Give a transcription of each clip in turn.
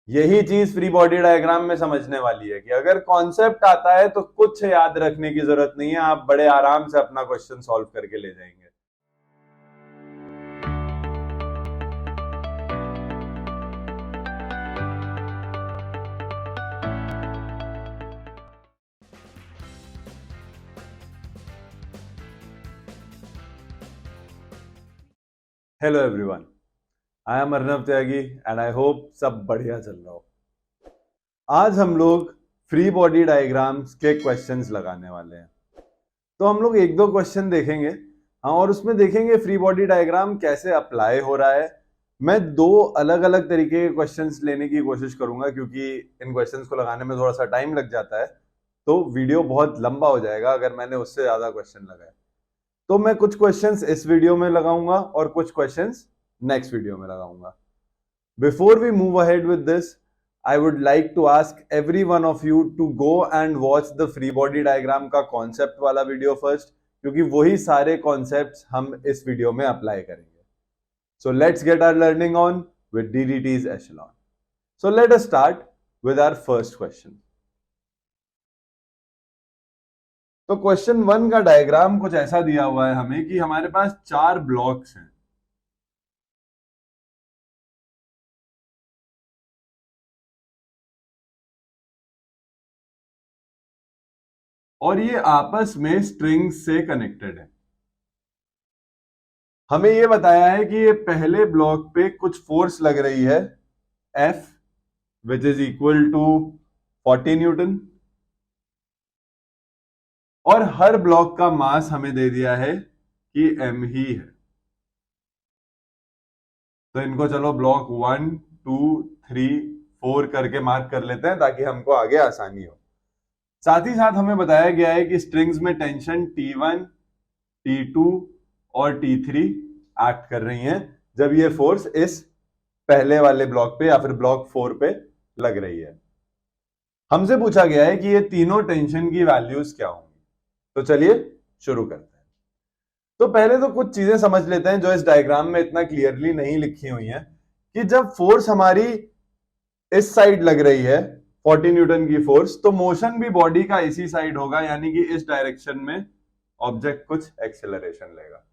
यही चीज free body diagram में समझने वाली है कि अगर कॉन्सेप्ट आता है तो कुछ याद रखने की जरूरत नहीं है, आप बड़े आराम से अपना क्वेश्चन सॉल्व करके ले जाएंगे। Hello everyone, I am Arnav Tyagi and I hope सब बढ़िया चल रहा हो। आज हम लोग फ्री बॉडी डायग्राम्स के क्वेश्चंस लगाने वाले हैं। तो हम लोग एक दो क्वेश्चन देखेंगे, हाँ, और उसमें देखेंगे फ्री बॉडी डायग्राम कैसे अप्लाई हो रहा है। मैं दो अलग अलग तरीके के क्वेश्चंस लेने की कोशिश करूंगा क्योंकि इन क्वेश्चंस को लगाने में थोड़ा सा टाइम लग जाता है, तो वीडियो बहुत लंबा हो जाएगा अगर मैंने उससे ज्यादा क्वेश्चन लगाए। तो मैं कुछ क्वेश्चंस इस वीडियो में लगाऊंगा और कुछ क्वेश्चंस नेक्स्ट वीडियो में लगाऊंगा। Before we move ahead with this, I would like to ask every one of you to go and watch the free body diagram का concept वाला वीडियो first, क्योंकि वही सारे concepts हम इस वीडियो में अप्लाई करेंगे। So let's get our learning on with DDT's echelon. So let us start with our first question. तो क्वेश्चन 1 का डायग्राम कुछ ऐसा दिया हुआ है हमें कि हमारे पास 4 ब्लॉक्स हैं। और ये आपस में स्ट्रिंग्स से कनेक्टेड है। हमें ये बताया है कि ये पहले ब्लॉक पे कुछ फोर्स लग रही है F which is equal to 40 newton, और हर ब्लॉक का मास हमें दे दिया है कि m ही है। तो इनको चलो ब्लॉक 1, 2, 3, 4 करके मार्क कर लेते हैं ताकि हमको आगे आसानी हो। साथ ही साथ हमें बताया गया है कि स्ट्रिंग्स में टेंशन T1, T2 और T3 एक्ट कर रही हैं जब ये फोर्स इस पहले वाले ब्लॉक पे या फिर ब्लॉक 4 पे लग रही है। हमसे पूछा गया है कि ये तीनों टेंशन की वैल्यूज क्या होंगी। तो चलिए शुरू करते हैं। तो पहले तो कुछ चीजें समझ लेते हैं जो इस डायग्राम में इतना क्लियरली नहीं लिखी हुई हैं कि जब फोर्स हमारी इस साइड लग रही है 40 न्यूटन की फोर्स, तो मोशन भी बॉडी का इसी साइड होगा, यानी कि इस डायरेक्शन में ऑब्जेक्ट कुछ एक्सेलरेशन लेगा।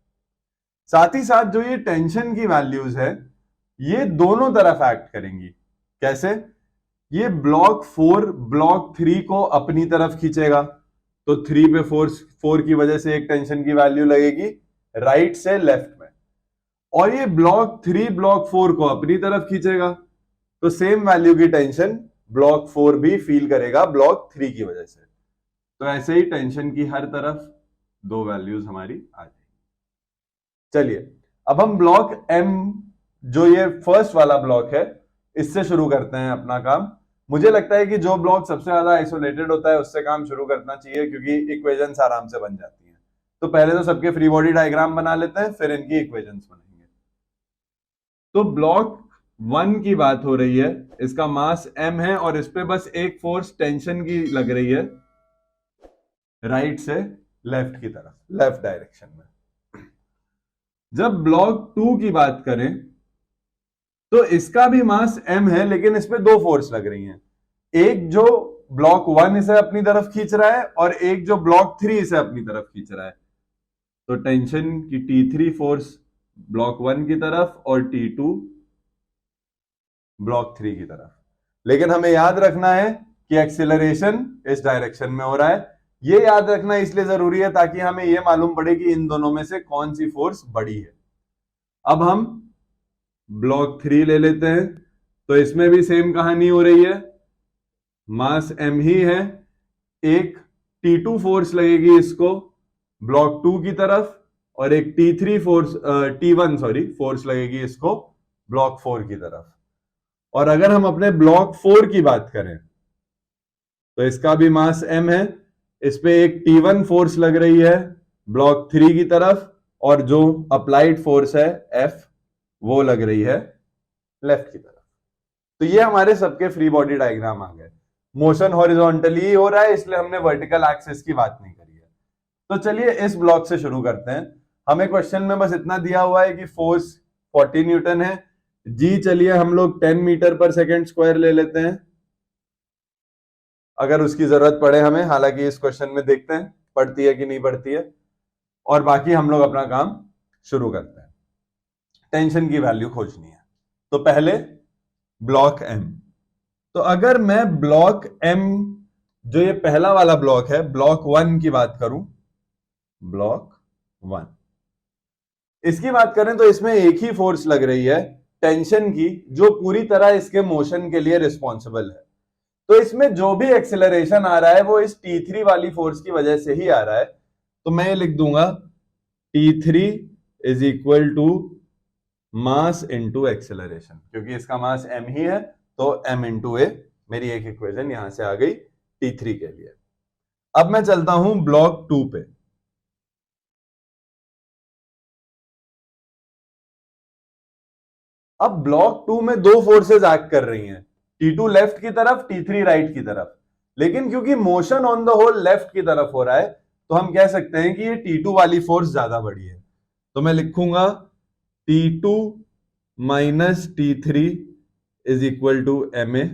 साथ ही साथ जो ये टेंशन की वैल्यूज है ये दोनों तरफ एक्ट करेंगी। कैसे? ये ब्लॉक 4 ब्लॉक 3 को अपनी तरफ खींचेगा, तो 3 पे फोर्स 4 की वजह से एक टेंशन की वैल्यू लगेगी राइट से लेफ्ट में, और ये ब्लॉक 3 ब्लॉक 4 को अपनी तरफ खींचेगा, तो सेम वैल्यू की टेंशन ब्लॉक 4 भी फील करेगा ब्लॉक 3 की वजह से। तो ऐसे ही टेंशन की हर तरफ दो वैल्यूज हमारी आ जाएगी। चलिए अब हम ब्लॉक M, जो ये फर्स्ट वाला ब्लॉक है, इससे शुरू करते हैं अपना काम। मुझे लगता है कि जो ब्लॉक सबसे ज्यादा आइसोलेटेड होता है उससे काम शुरू करना चाहिए क्योंकि इक्वेशंस आराम से बन जाती हैं। तो पहले तो सबके फ्री बॉडी डायग्राम बना लेते हैं, फिर इनकी इक्वेशंस बनेंगे। तो ब्लॉक 1 की बात हो रही है, इसका मास M है और इस पे बस एक फोर्स टेंशन की लग रही है राइट से लेफ्ट की तरफ, लेफ्ट डायरेक्शन में। जब ब्लॉक 2 की बात करें तो इसका भी मास M है, लेकिन इस पे दो फोर्स लग रही हैं, एक जो ब्लॉक 1 इसे अपनी तरफ खींच रहा है और एक जो ब्लॉक 3 इसे अपनी तरफ खींच रहा है। तो टेंशन की T3 फोर्स ब्लॉक 1 की तरफ और T2 ब्लॉक 3 की तरफ। लेकिन हमें याद रखना है कि एक्सीलरेशन इस डायरेक्शन में हो रहा है। ये याद रखना इसलिए जरूरी है ताकि हमें यह मालूम पड़े कि इन दोनों में से कौन सी फोर्स बड़ी है। अब हम ब्लॉक 3 ले लेते हैं, तो इसमें भी सेम कहानी हो रही है, मास M ही है, एक T2 फोर्स लगेगी इसको ब्लॉक 2 की तरफ और एक T3 force T1 sorry force लगेगी इसको ब्लॉक 4 की तरफ। और अगर हम अपने ब्लॉक 4 की बात करें तो इसका भी मास M है, इस पे एक T1 फोर्स लग रही है ब्लॉक 3 की तरफ और जो अप्लाइड फोर्स है F वो लग रही है लेफ्ट की तरफ। तो ये हमारे सबके फ्री बॉडी डायग्राम आ गए। मोशन हॉरिजॉन्टली ही हो रहा है इसलिए हमने वर्टिकल एक्सिस की बात नहीं करी है। तो चलिए इस ब्लॉक से शुरू करते हैं। हमें क्वेश्चन में बस इतना दिया हुआ है कि फोर्स 40 न्यूटन है, जी चलिए हम लोग 10 मीटर पर सेकेंड स्क्वायर ले लेते हैं, अगर उसकी जरूरत पड़े हमें, हालांकि इस क्वेश्चन में देखते हैं पड़ती है कि नहीं पड़ती है, और बाकी हम लोग अपना काम शुरू करते हैं। टेंशन की वैल्यू खोजनी है, तो पहले ब्लॉक एम। तो अगर मैं ब्लॉक एम, जो ये पहला वाला ब्लॉक है, ब्लॉक 1 की बात करूं, ब्लॉक 1 इसकी बात करें तो इसमें एक ही फोर्स लग रही है टेंशन की, जो पूरी तरह इसके मोशन के लिए रिस्पॉन्सिबल है। तो इसमें जो भी एक्सेलरेशन आ रहा है वो इस T3 वाली फोर्स की वजह से ही आ रहा है। तो मैं ये लिख दूंगा T3 is equal to mass into acceleration, क्योंकि इसका मास m ही है, तो m इंटू ए। मेरी एक इक्वेशन यहां से आ गई T3 के लिए। अब मैं चलता हूं ब्लॉक 2 पे। अब ब्लॉक 2 में दो फोर्सेस एक्ट कर रही हैं, T2 लेफ्ट की तरफ, T3 राइट की तरफ। लेकिन क्योंकि motion on the whole left की तरफ हो रहा है, तो हम कह सकते हैं कि ये T2 वाली फोर्स ज्यादा बड़ी है। तो मैं लिखूंगा T2 minus T3 is equal to ma,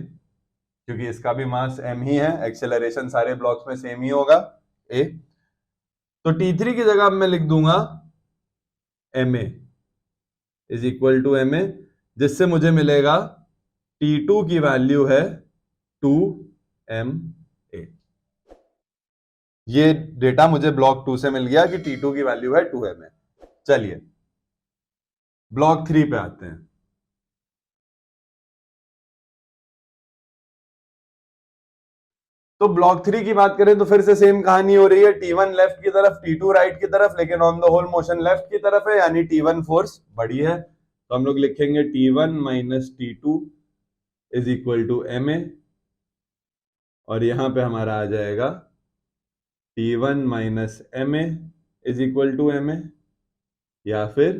क्योंकि इसका भी मास m ही है, एक्सेलरेशन सारे ब्लॉक्स में सेम ही होगा a। तो T3 की जगह मैं लिख दूंगा ma is equal to ma, जिससे मुझे मिलेगा T2 की वैल्यू है 2ma। ये डेटा मुझे ब्लॉक 2 से मिल गया कि T2 की वैल्यू है 2ma। चलिए ब्लॉक 3 पे आते हैं। तो ब्लॉक 3 की बात करें तो फिर से सेम कहानी हो रही है, T1 लेफ्ट की तरफ, T2 राइट की तरफ, लेकिन on the whole motion left की तरफ है, यानी T1 फोर्स बड़ी है। तो हम लोग लिखेंगे T1 minus T2 is equal to ma, और यहां पे हमारा आ जाएगा T1 minus ma is equal to ma, या फिर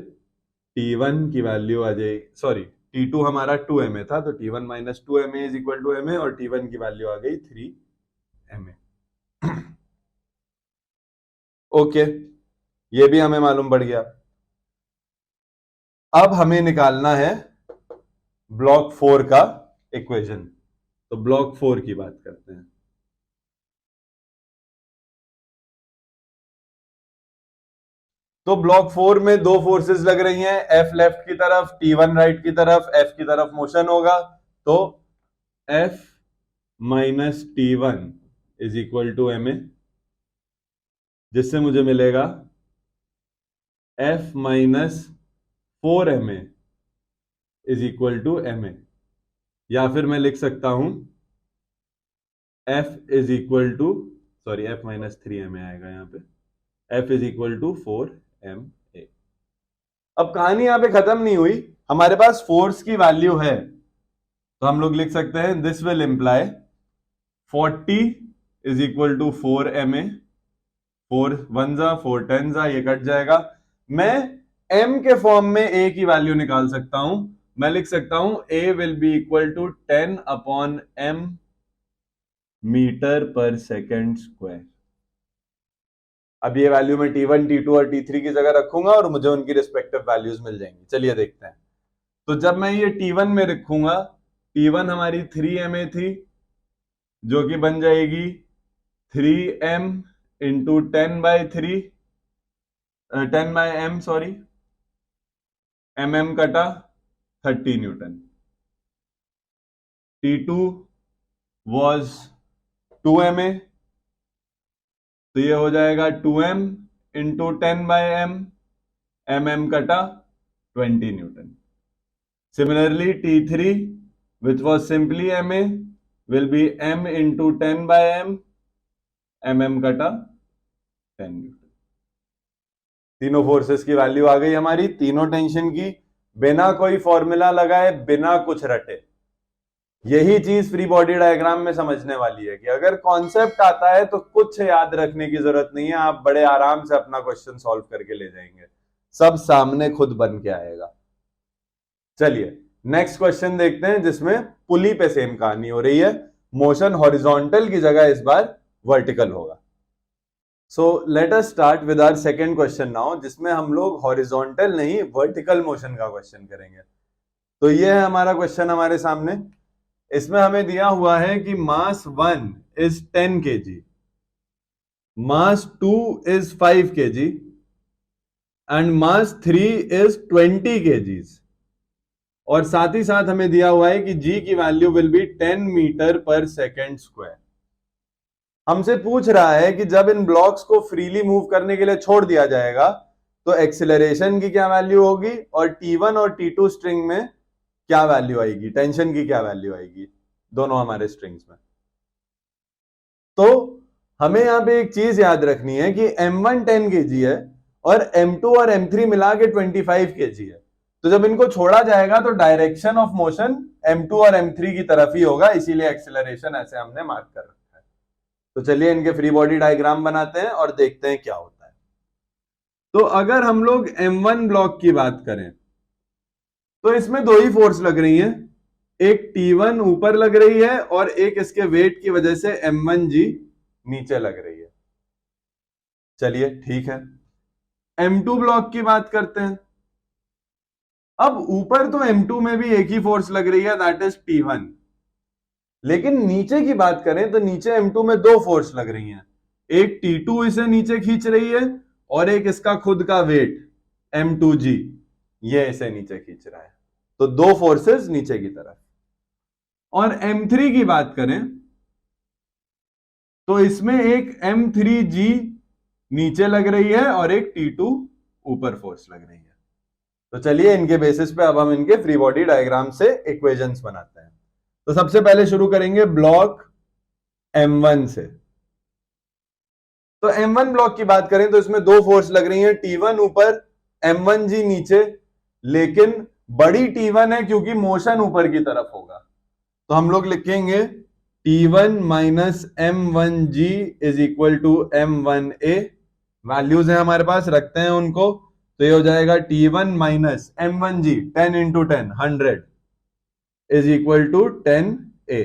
T1 की वैल्यू आ जाएगी, सॉरी T2 हमारा 2ma था, तो T1 minus 2ma is equal to ma, और T1 की वैल्यू आ गई 3ma। ओके, ये भी हमें मालूम पड़ गया। अब हमें निकालना है ब्लॉक 4 का इक्वेशन। तो ब्लॉक 4 की बात करते हैं। तो ब्लॉक 4 में दो फोर्सेस लग रही हैं, F लेफ्ट की तरफ, T1 राइट की तरफ। F की तरफ मोशन होगा, तो F minus T1 is equal to ma, जिससे मुझे मिलेगा F minus 4ma is equal to ma, या फिर मैं लिख सकता हूं F is equal to, sorry F minus 3ma आएगा यहां पे, F is equal to 4ma। अब कहानी यहां पे खत्म नहीं हुई, हमारे पास फोर्स की वैल्यू है, तो हम लोग लिख सकते हैं this will imply 40 is equal to 4ma। 4 1 जा 4 10 जा, ये कट जाएगा। मैं m के फॉर्म में a की वैल्यू निकाल सकता हूं। मैं लिख सकता हूं a will be equal to 10 upon m metre पर सेकेंड स्क्वायर। अब ये वैल्यू मैं T1 T2 और T3 की जगह रखूंगा और मुझे उनकी रिस्पेक्टिव वैल्यूज मिल जाएंगी। चलिए देखते हैं। तो जब मैं ये T1 में रखूंगा, T1 हमारी 3ma थी, जो कि बन जाएगी 3m into 10/m, sorry mm कटा 30 न्यूटन। T2 was 2ma, तो ये हो जाएगा 2m इंटू 10/m, mm कटा 20 Newton. Similarly, T3, which was simply ma, will be m into 10/m, mm कटा 10 न्यूटन। तीनों फोर्सेस की वैल्यू आ गई हमारी, तीनों टेंशन की, बिना कोई फॉर्मूला लगाए, बिना कुछ रटे। यही चीज फ्री बॉडी डायग्राम में समझने वाली है कि अगर कॉन्सेप्ट आता है तो कुछ याद रखने की जरूरत नहीं है, आप बड़े आराम से अपना क्वेश्चन सॉल्व करके ले जाएंगे, सब सामने खुद बन के आएगा। चलिए नेक्स्ट क्वेश्चन देखते हैं, जिसमें पुली पे सेम कहानी हो रही है, मोशन हॉरिजॉन्टल की जगह इस बार वर्टिकल होगा। So let us start with our second question now, जिसमें हम लोग हॉरिजॉन्टल नहीं वर्टिकल मोशन का क्वेश्चन करेंगे। तो ये है हमारा क्वेश्चन हमारे सामने। इसमें हमें दिया हुआ है कि मास 1 is 10 kg, mass 2 is 5 kg and mass 3 is 20 kgs। और साथ ही साथ हमें दिया हुआ है कि g की वैल्यू विल बी 10 मीटर पर सेकेंड स्क्वायर। हमसे पूछ रहा है कि जब इन ब्लॉक्स को फ्रीली मूव करने के लिए छोड़ दिया जाएगा तो एक्सेलरेशन की क्या वैल्यू होगी और T1 और T2 स्ट्रिंग में क्या वैल्यू आएगी, टेंशन की क्या वैल्यू आएगी, दोनों हमारे स्ट्रिंग्स में। तो हमें यहां पे एक चीज याद रखनी है कि M1 10 kg है और M2 और M3 मिला के 25 kg है। तो जब इनको छोड़ा जाएगा तो डायरेक्शन ऑफ मोशन M2 और M3 की तरफ ही होगा, इसीलिए एक्सेलरेशन ऐसे हमने मार्क कर रखा है। तो चलिए इनके फ्री बॉडी डायग्राम बनाते हैं और देखते हैं क्या होता है। तो अगर हम लोग M1 ब्लॉक की बात करें तो इसमें दो ही फोर्स लग रही हैं, एक T1 ऊपर लग रही है और एक इसके वेट की वजह से M1G नीचे लग रही है। चलिए ठीक है। M2 ब्लॉक की बात करते हैं। अब ऊपर तो M2 में भी एक ही फोर्स लग रही है, दैट इज T1, लेकिन नीचे की बात करें तो नीचे M2 में दो फोर्स लग रही हैं, एक T2 इसे नीचे खींच रही है और एक इसका खुद का वेट M2G ये इसे नीचे खींच रहा है। तो दो फोर्सेस नीचे की तरफ। और M3 की बात करें तो इसमें एक M3G नीचे लग रही है और एक T2 ऊपर फोर्स लग रही है। तो चलिए इनके बेसिस पे अब हम इनके फ्री बॉडी डायग्राम से इक्वेशंस बनाते हैं। तो सबसे पहले शुरू करेंगे ब्लॉक M1 से। तो M1 ब्लॉक की बात करें तो इसमें दो फोर्स लग रही हैं, T1 ऊपर M1G नीचे, लेकिन बड़ी T1 है क्योंकि मोशन ऊपर की तरफ होगा। तो हम लोग लिखेंगे T1 minus M1G is equal to M1A। Values है हमारे पास, रखते हैं उनको। तो ये हो जाएगा T1 minus M1G 10 into 10 100 is equal to 10A।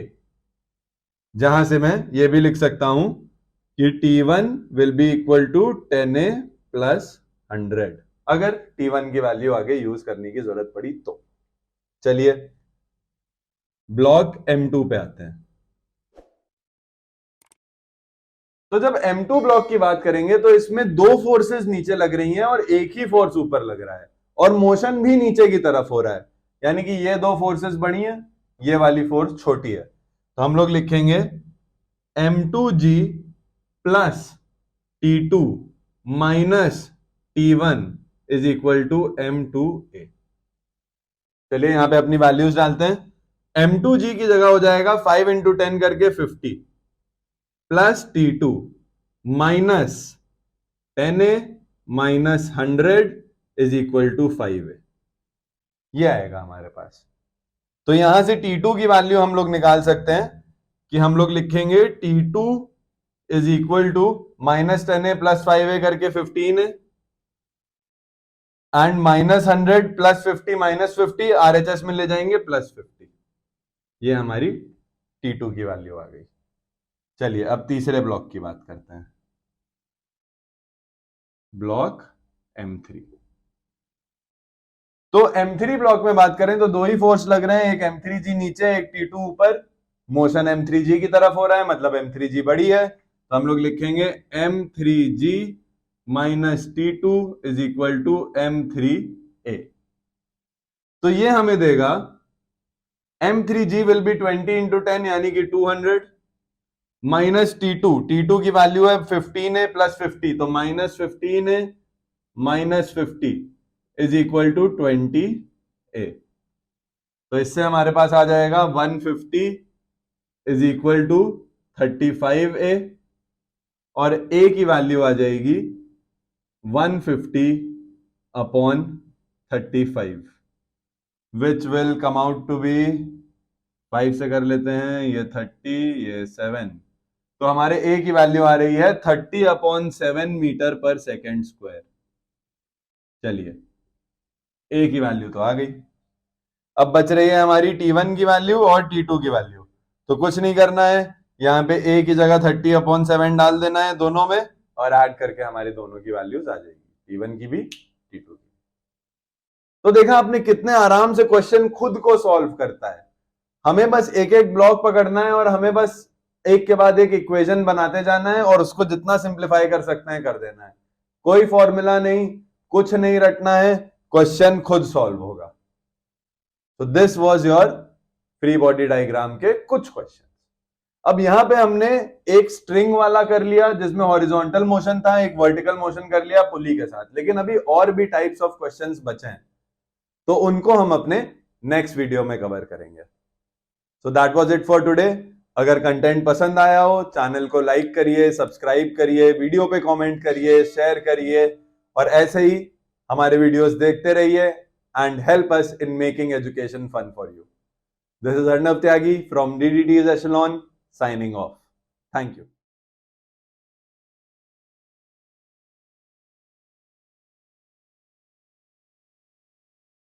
जहां से मैं ये भी लिख सकता हूं कि T1 will be equal to 10A plus 100 अगर T1 की वैल्यू आगे यूज करने की जरूरत पड़ी तो। चलिए ब्लॉक M2 पे आते हैं। तो जब M2 ब्लॉक की बात करेंगे तो इसमें दो फोर्सेस नीचे लग रही हैं और एक ही फोर्स ऊपर लग रहा है और मोशन भी नीचे की तरफ हो रहा है, यानी कि ये दो फोर्सेस बड़ी हैं, ये वाली फोर्स छोटी है। तो हम लोग लिखेंगे M2G plus T2 minus T1 is equal to M2A। चलिए यहां पे अपनी वैल्यूज डालते हैं। M2G की जगह हो जाएगा 5 इंटू 10 करके 50 plus T2 minus 10A minus 100 is equal to 5A। ये आएगा हमारे पास। तो यहां से T2 की वैल्यू हम लोग निकाल सकते हैं कि हम लोग लिखेंगे T2 is equal to minus 10A plus 5A करके 15A and minus 100 plus 50 minus 50 RHS में ले जाएंगे प्लस 50। ये हमारी T2 की वैल्यू आ गई। चलिए अब तीसरे ब्लॉक की बात करते हैं, ब्लॉक M3। तो M3 ब्लॉक में बात करें तो दो ही फोर्स लग रहे हैं, एक M3G नीचे एक T2 ऊपर। मोशन M3G की तरफ हो रहा है, मतलब M3G बड़ी है। तो हम लोग लिखेंगे M3G minus T2 is equal to M3A। तो ये हमें देगा M3G विल बी 20 इंटू 10 यानी कि 200 माइनस T2 की वैल्यू है 15A प्लस 50, तो minus 15A minus 50 is equal to 20A। तो इससे हमारे पास आ जाएगा 150 इज इक्वल टू 35A और A की वैल्यू आ जाएगी 150 upon 35 which will come out to be 5 से कर लेते हैं, ये 30 ये 7। तो हमारे A की वैल्यू आ रही है 30 अपॉन 7 मीटर पर सेकेंड स्क्वायर। चलिए A की वैल्यू तो आ गई। अब बच रही है हमारी T1 की वैल्यू और T2 की वैल्यू। तो कुछ नहीं करना है, यहाँ पे A की जगह 30 अपॉन 7 डाल देना है दोनों में और ऐड करके हमारी दोनों की वैल्यूज आ जाएगी, T1 की भी T2 की। तो देखा आपने कितने आराम से क्वेश्चन खुद को सॉल्व करता है। हमें बस एक एक ब्लॉक पकड़ना है और हमें बस एक के बाद एक इक्वेशन बनाते जाना है और उसको जितना सिंप्लीफाई कर सकते हैं कर देना है। कोई फॉर्मूला नहीं, कुछ नहीं रटना है, क्वेश्चन खुद सॉल्व होगा। तो this was your free body diagram के कुछ क्वेश्चन। अब यहां पे हमने एक स्ट्रिंग वाला कर लिया जिसमें हॉरिजॉन्टल मोशन था, एक वर्टिकल मोशन कर लिया पुली के साथ, लेकिन अभी और भी टाइप्स ऑफ क्वेश्चंस बचे हैं, तो उनको हम अपने नेक्स्ट वीडियो में कवर करेंगे। So that was it for today. अगर कंटेंट पसंद आया हो, चैनल को लाइक करिए, सब्सक्राइब करिए, वीडियो पे कमेंट करिए, शेयर करिए और ऐसे ही हमारे वीडियोस देखते रहिए and help us in making education fun for you. This is Arnav Tyagi from DDT's Echelon signing off. Thank you.